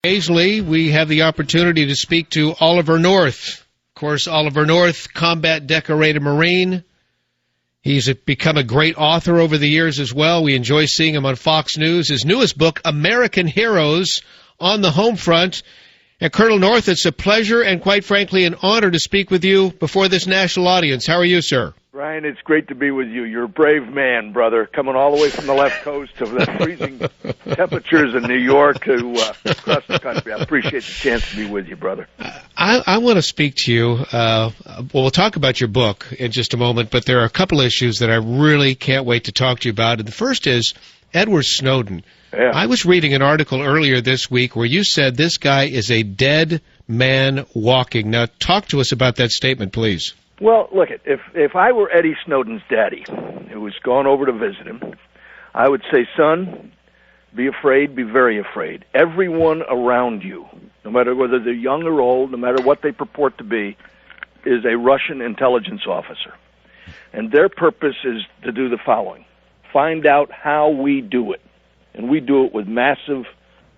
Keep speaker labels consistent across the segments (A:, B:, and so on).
A: Occasionally, we have the opportunity to speak to Oliver North. Of course, Oliver North, combat decorated Marine. He's become a great author over the years as well. We enjoy seeing him on Fox News. His newest book, American Heroes on the Homefront. And Colonel North, it's a pleasure and, quite frankly, an honor to speak with you before this national audience. How are you, sir?
B: Ryan, it's great to be with you. You're a brave man, brother, coming all the way from the left coast to the freezing temperatures in New York to across the country. I appreciate the chance to be with you, brother.
A: I want to speak to you. We'll talk about your book in just a moment, but there are a couple issues that I really can't wait to talk to you about. And the first is Edward Snowden.
B: Yeah.
A: I was reading an article earlier this week where you said this guy is a dead man walking. Now, talk to us about that statement, please.
B: Well, look, if I were Eddie Snowden's daddy, who was gone over to visit him, I would say, son, be afraid, be very afraid. Everyone around you, no matter whether they're young or old, no matter what they purport to be, is a Russian intelligence officer. And their purpose is to do the following: find out how we do it. And we do it with massive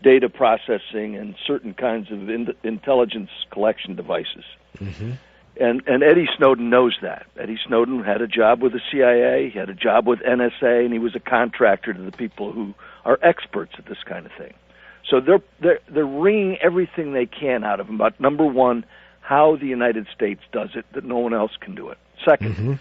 B: data processing and certain kinds of intelligence collection devices. Mm-hmm. And Eddie Snowden knows that. Eddie Snowden had a job with the CIA, he had a job with NSA, and he was a contractor to the people who are experts at this kind of thing. So they're wringing everything they can out of him about, number one, how the United States does it, that no one else can do it. Second,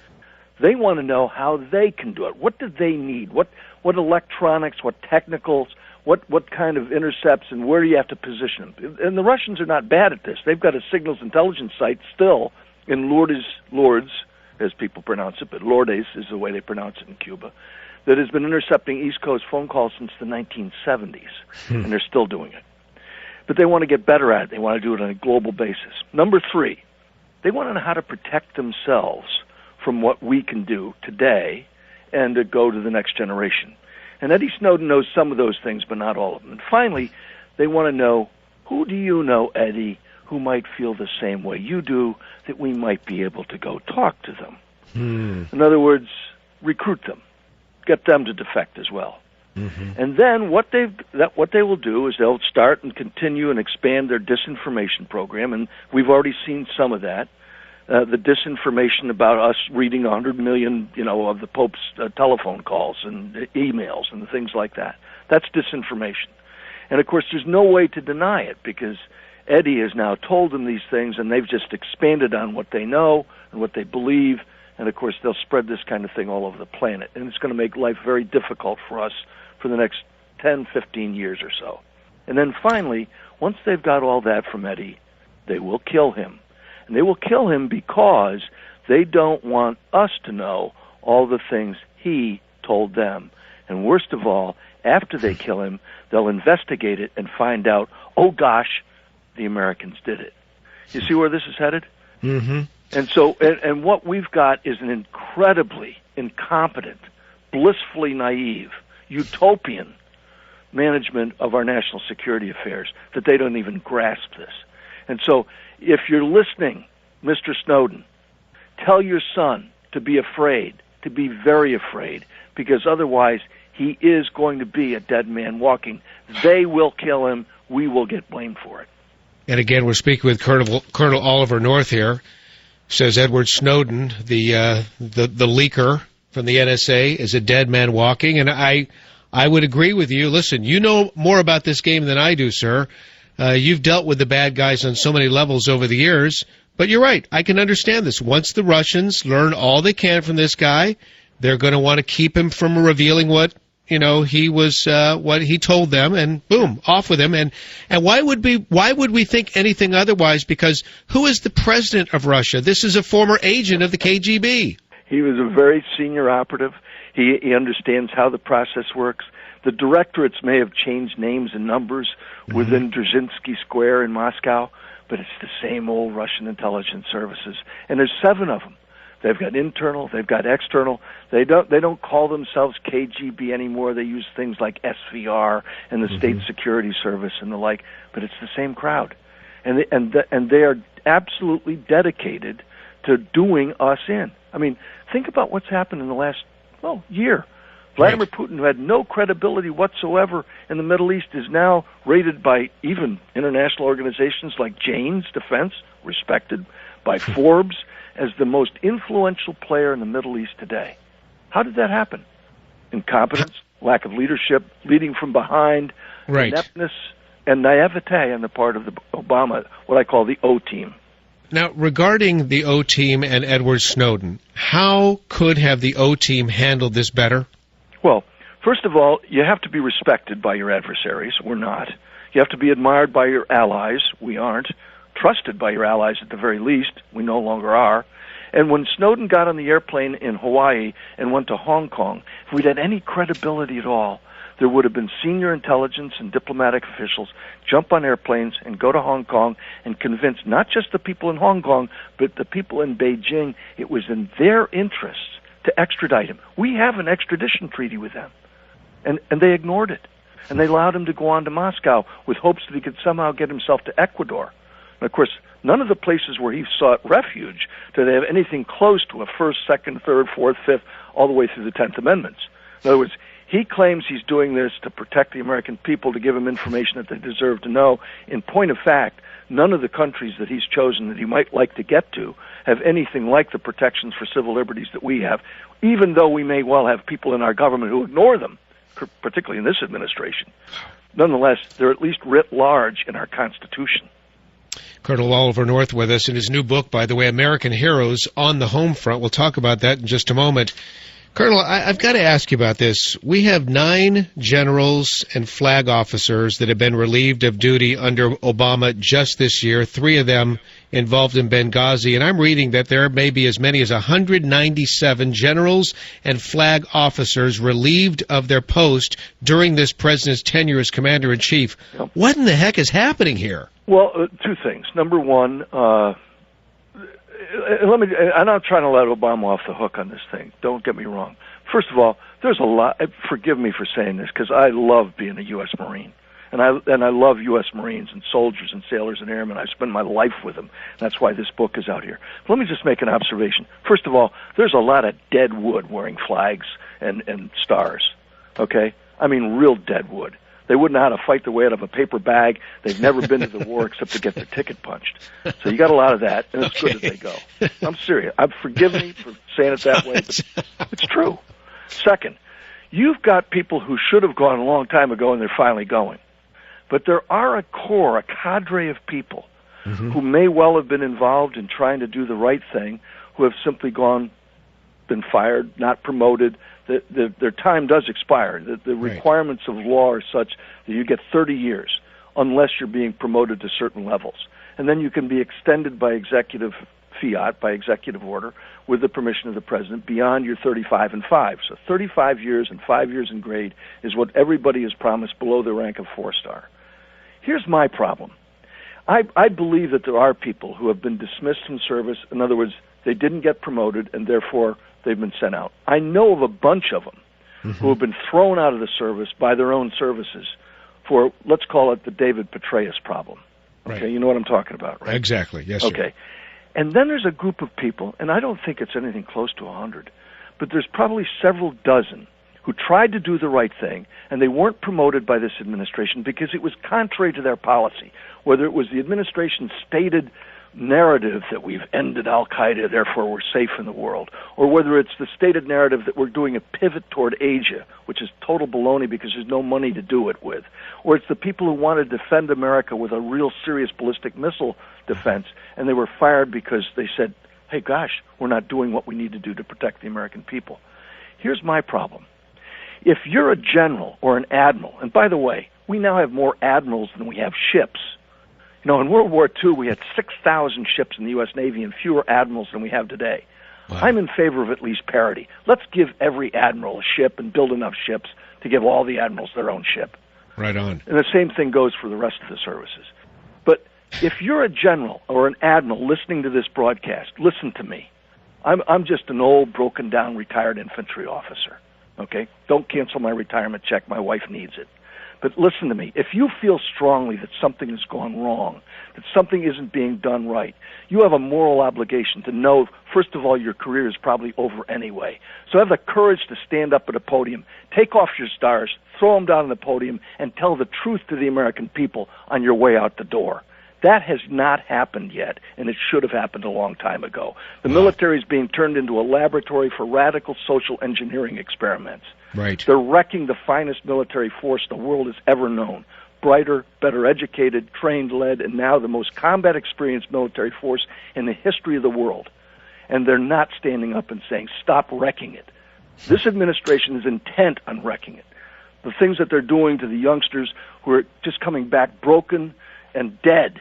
B: they want to know how they can do it. What do they need? What electronics, what technicals, what kind of intercepts, and where do you have to position them? And the Russians are not bad at this. They've got a signals intelligence site still in Lourdes, as people pronounce it, but Lourdes is the way they pronounce it in Cuba, that has been intercepting East Coast phone calls since the 1970s, and they're still doing it. But they want to get better at it. They want to do it on a global basis. Number three, they want to know how to protect themselves from what we can do today and to go to the next generation. And Eddie Snowden knows some of those things, but not all of them. And finally, they want to know, who do you know, Eddie, who might feel the same way you do, that we might be able to go talk to them? In other words, recruit them, get them to defect as well. And then what they will do is they'll start and continue and expand their disinformation program, and we've already seen some of that. The disinformation about us reading 100 million, of the Pope's telephone calls and emails and things like that. That's disinformation. And, of course, there's no way to deny it because Eddie has now told them these things, and they've just expanded on what they know and what they believe. And, of course, they'll spread this kind of thing all over the planet. And it's going to make life very difficult for us for the next 10, 15 years or so. And then finally, once they've got all that from Eddie, they will kill him. And they will kill him because they don't want us to know all the things he told them. And worst of all, after they kill him, they'll investigate it and find out, oh gosh, the Americans did it. You see where this is headed? And so, and what we've got is an incredibly incompetent, blissfully naive, utopian management of our national security affairs that they don't even grasp this. And so, if you're listening, Mr. Snowden, tell your son to be afraid, to be very afraid, because otherwise he is going to be a dead man walking. They will kill him. We will get blamed for it.
A: And again, we're speaking with Colonel Oliver North here. Says Edward Snowden, the leaker from the NSA, is a dead man walking. And I would agree with you. Listen, you know more about this game than I do, sir. You've dealt with the bad guys on so many levels over the years. But you're right. I can understand this. Once the Russians learn all they can from this guy, they're going to want to keep him from revealing what he was, what he told them, and boom, off with him. And why would we think anything otherwise? Because who is the president of Russia? This is a former agent of the KGB.
B: He was a very senior operative. He understands how the process works. The directorates may have changed names and numbers within Dzerzhinsky Square in Moscow, but it's the same old Russian intelligence services. And there's 7 of them. They've got internal, they've got external. They don't call themselves KGB anymore. They use things like SVR and the State Security Service and the like, but it's the same crowd. And they are absolutely dedicated to doing us in. I mean, think about what's happened in the last year. Vladimir Putin, who had no credibility whatsoever in the Middle East, is now rated by even international organizations like Jane's Defense, respected by Forbes, as the most influential player in the Middle East today. How did that happen? Incompetence, lack of leadership, leading from behind, ineptness, and naivete on the part of the Obama, what I call the O-Team.
A: Now, regarding the O-Team and Edward Snowden, how could have the O-Team handled this better?
B: Well, first of all, you have to be respected by your adversaries. We're not. You have to be admired by your allies. We aren't. Trusted by your allies at the very least. We no longer are. And when Snowden got on the airplane in Hawaii and went to Hong Kong, if we'd had any credibility at all, there would have been senior intelligence and diplomatic officials jump on airplanes and go to Hong Kong and convince not just the people in Hong Kong, but the people in Beijing it was in their interests to extradite him. We have an extradition treaty with them. And they ignored it. And they allowed him to go on to Moscow with hopes that he could somehow get himself to Ecuador. And of course, none of the places where he sought refuge did they have anything close to a first, second, third, fourth, fifth, all the way through the 10th Amendments. In other words, he claims he's doing this to protect the American people, to give them information that they deserve to know. In point of fact, none of the countries that he's chosen that he might like to get to have anything like the protections for civil liberties that we have, even though we may well have people in our government who ignore them, particularly in this administration. Nonetheless, they're at least writ large in our Constitution.
A: Colonel Oliver North with us in his new book, by the way, American Heroes on the Homefront. We'll talk about that in just a moment. Colonel, I've got to ask you about this. We have 9 generals and flag officers that have been relieved of duty under Obama just this year, 3 of them involved in Benghazi, and I'm reading that there may be as many as 197 generals and flag officers relieved of their post during this president's tenure as commander-in-chief.
B: Yep.
A: What in the heck is happening here?
B: Well, 2 things. Number one, I'm not trying to let Obama off the hook on this thing. Don't get me wrong. First of all, there's a lot. Forgive me for saying this, because I love being a U.S. Marine, and I love U.S. Marines and soldiers and sailors and airmen. I spend my life with them. That's why this book is out here. But let me just make an observation. First of all, there's a lot of dead wood wearing flags and stars. Okay, I mean real dead wood. They wouldn't know how to fight their way out of a paper bag. They've never been to the war except to get their ticket punched. So you got a lot of that, and it's good that they go. I'm serious. Forgive me for saying it that way, but it's true. Second, you've got people who should have gone a long time ago, and they're finally going. But there are a core, a cadre of people who may well have been involved in trying to do the right thing, who have simply been fired, not promoted. Their time does expire. The requirements of law are such that you get 30 years unless you're being promoted to certain levels. And then you can be extended by executive fiat, by executive order, with the permission of the president beyond your 35 and 5. So 35 years and 5 years in grade is what everybody is promised below the rank of 4-star. Here's my problem. I believe that there are people who have been dismissed from service. In other words, they didn't get promoted, and therefore they've been sent out. I know of a bunch of them who have been thrown out of the service by their own services for, let's call it the David Petraeus problem. Okay, you know what I'm talking about, right?
A: Exactly, yes, sir.
B: Okay. And then there's a group of people, and I don't think it's anything close to 100, but there's probably several dozen who tried to do the right thing, and they weren't promoted by this administration because it was contrary to their policy, whether it was the administration's stated narrative that we've ended Al-Qaeda, therefore we're safe in the world, or whether it's the stated narrative that we're doing a pivot toward Asia, which is total baloney because there's no money to do it with, or it's the people who want to defend America with a real serious ballistic missile defense, and they were fired because they said, hey, gosh, we're not doing what we need to do to protect the American people. Here's my problem. If you're a general or an admiral, and by the way, we now have more admirals than we have ships. You know, in World War II, we had 6,000 ships in the U.S. Navy and fewer admirals than we have today. Wow. I'm in favor of at least parity. Let's give every admiral a ship and build enough ships to give all the admirals their own ship.
A: Right on.
B: And the same thing goes for the rest of the services. But if you're a general or an admiral listening to this broadcast, listen to me. I'm just an old, broken-down, retired infantry officer. Okay? Don't cancel my retirement check. My wife needs it. But listen to me. If you feel strongly that something has gone wrong, that something isn't being done right, you have a moral obligation to know, first of all, your career is probably over anyway. So have the courage to stand up at a podium, take off your stars, throw them down on the podium, and tell the truth to the American people on your way out the door. That has not happened yet, and it should have happened a long time ago. The military is being turned into a laboratory for radical social engineering experiments.
A: Right.
B: They're wrecking the finest military force the world has ever known. Brighter, better educated, trained, led, and now the most combat experienced military force in the history of the world. And they're not standing up and saying, stop wrecking it. This administration is intent on wrecking it. The things that they're doing to the youngsters who are just coming back broken and dead,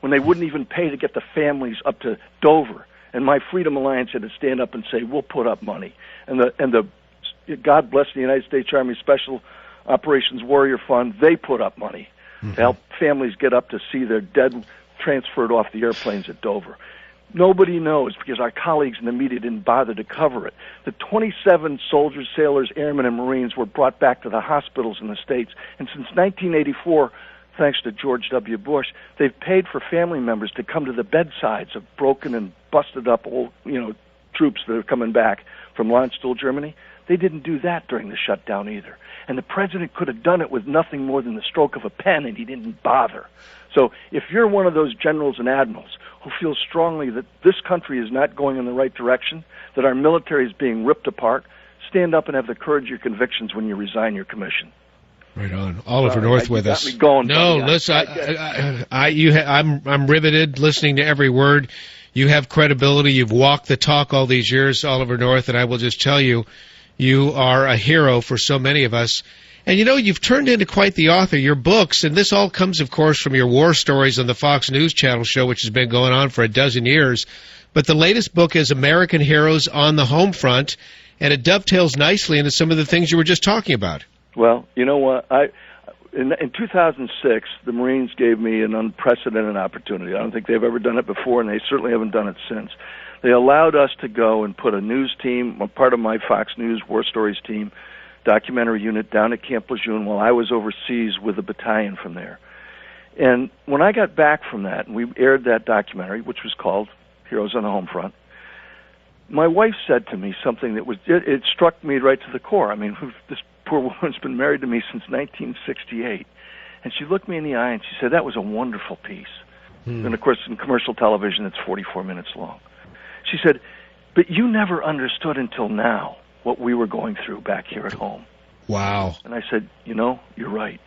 B: when they wouldn't even pay to get the families up to Dover. And my Freedom Alliance had to stand up and say, we'll put up money. And the God bless the United States Army Special Operations Warrior Fund, they put up money to help families get up to see their dead transferred off the airplanes at Dover. Nobody knows because our colleagues in the media didn't bother to cover it. The 27 soldiers, sailors, airmen, and Marines were brought back to the hospitals in the States. And since 1984, thanks to George W. Bush, they've paid for family members to come to the bedsides of broken and busted up old, troops that are coming back from Landstuhl, Germany. They didn't do that during the shutdown either. And the president could have done it with nothing more than the stroke of a pen, and he didn't bother. So if you're one of those generals and admirals who feel strongly that this country is not going in the right direction, that our military is being ripped apart, stand up and have the courage of your convictions when you resign your commission.
A: Right on. Oliver North with us.
B: No,
A: listen, I'm riveted listening to every word. You have credibility. You've walked the talk all these years, Oliver North, and I will just tell you, you are a hero for so many of us. And, you've turned into quite the author. Your books, and this all comes, of course, from your war stories on the Fox News Channel show, which has been going on for a dozen years. But the latest book is American Heroes on the Homefront, and it dovetails nicely into some of the things you were just talking about.
B: Well, you know what? In 2006, the Marines gave me an unprecedented opportunity. I don't think they've ever done it before, and they certainly haven't done it since. They allowed us to go and put a news team, a part of my Fox News War Stories team, documentary unit down at Camp Lejeune while I was overseas with a battalion from there. And when I got back from that, and we aired that documentary, which was called Heroes on the Homefront, my wife said to me something that it struck me right to the core. I mean, this poor woman's been married to me since 1968. And she looked me in the eye and she said, that was a wonderful piece. And, of course, in commercial television, it's 44 minutes long. She said, but you never understood until now what we were going through back here at home.
A: Wow.
B: And I said, you're right.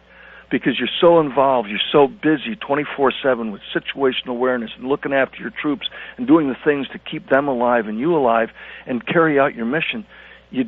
B: Because you're so involved, you're so busy 24/7 with situational awareness and looking after your troops and doing the things to keep them alive and you alive and carry out your mission. You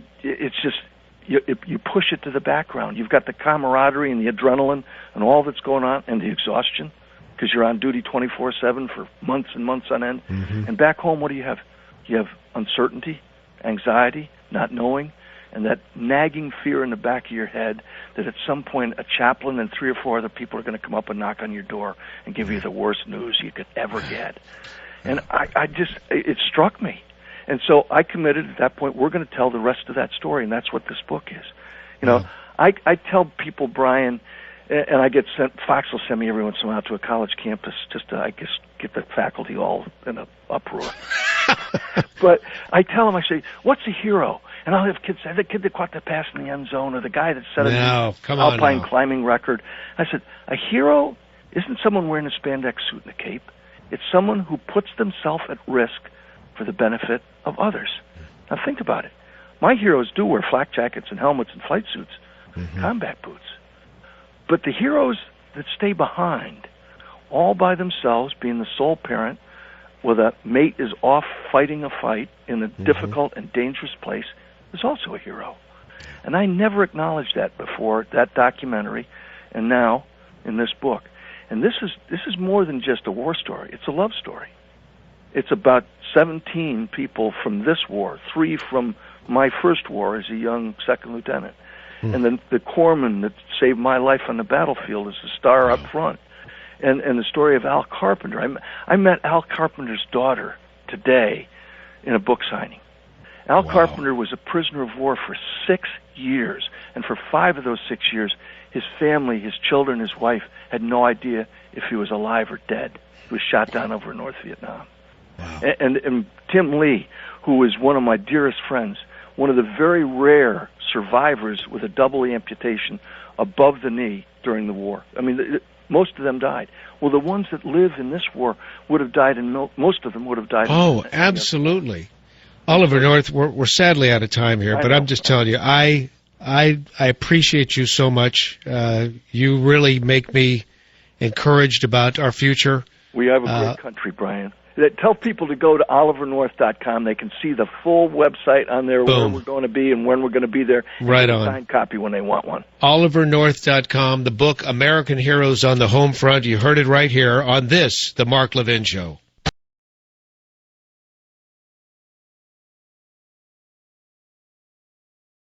B: push it to the background. You've got the camaraderie and the adrenaline and all that's going on and the exhaustion because you're on duty 24/7 for months and months on end. And back home, what do you have? You have uncertainty, anxiety, not knowing, and that nagging fear in the back of your head that at some point a chaplain and 3 or 4 other people are going to come up and knock on your door and give you the worst news you could ever get. And it struck me. And so I committed at that point, we're going to tell the rest of that story, and that's what this book is. I tell people, Brian, and I get sent, Fox will send me every once in a while to a college campus just to, get the faculty all in an uproar. But I tell them, I say, what's a hero? And I'll have kids say, the kid that caught the pass in the end zone or the guy that set an alpine climbing record. I said, a hero isn't someone wearing a spandex suit and a cape. It's someone who puts themselves at risk for the benefit of others. Now think about it. My heroes do wear flak jackets and helmets and flight suits, combat boots. But the heroes that stay behind, all by themselves, being the sole parent, where the mate is off fighting a fight in a difficult and dangerous place, is also a hero. And I never acknowledged that before that documentary and now in this book. And this is more than just a war story. It's a love story. It's about 17 people from this war, 3 from my first war as a young second lieutenant. And then the corpsman that saved my life on the battlefield is the star up front. And the story of Al Carpenter. I met Al Carpenter's daughter today in a book signing. Al
A: Wow.
B: Carpenter was a prisoner of war for 6 years, and for 5 of those 6 years, his family, his children, his wife had no idea if he was alive or dead. He was shot down over in North Vietnam.
A: Wow.
B: And Tim Lee, who is one of my dearest friends, one of the very rare survivors with a double amputation above the knee during the war. I mean, most of them died. Well, the ones that live in this war would have died, and most of them would have died.
A: Oh, absolutely. Oliver North, we're sadly out of time here, but I'm just telling you, I appreciate you so much. You really make me encouraged about our future.
B: We have a great country, Brian. Tell people to go to olivernorth.com. They can see the full website on there,
A: Boom.
B: where we're going to be and when we're going to be there.
A: Right
B: and
A: on.
B: A signed copy when they want one.
A: olivernorth.com, the book American Heroes on the Homefront. You heard it right here on this, The Mark Levin Show.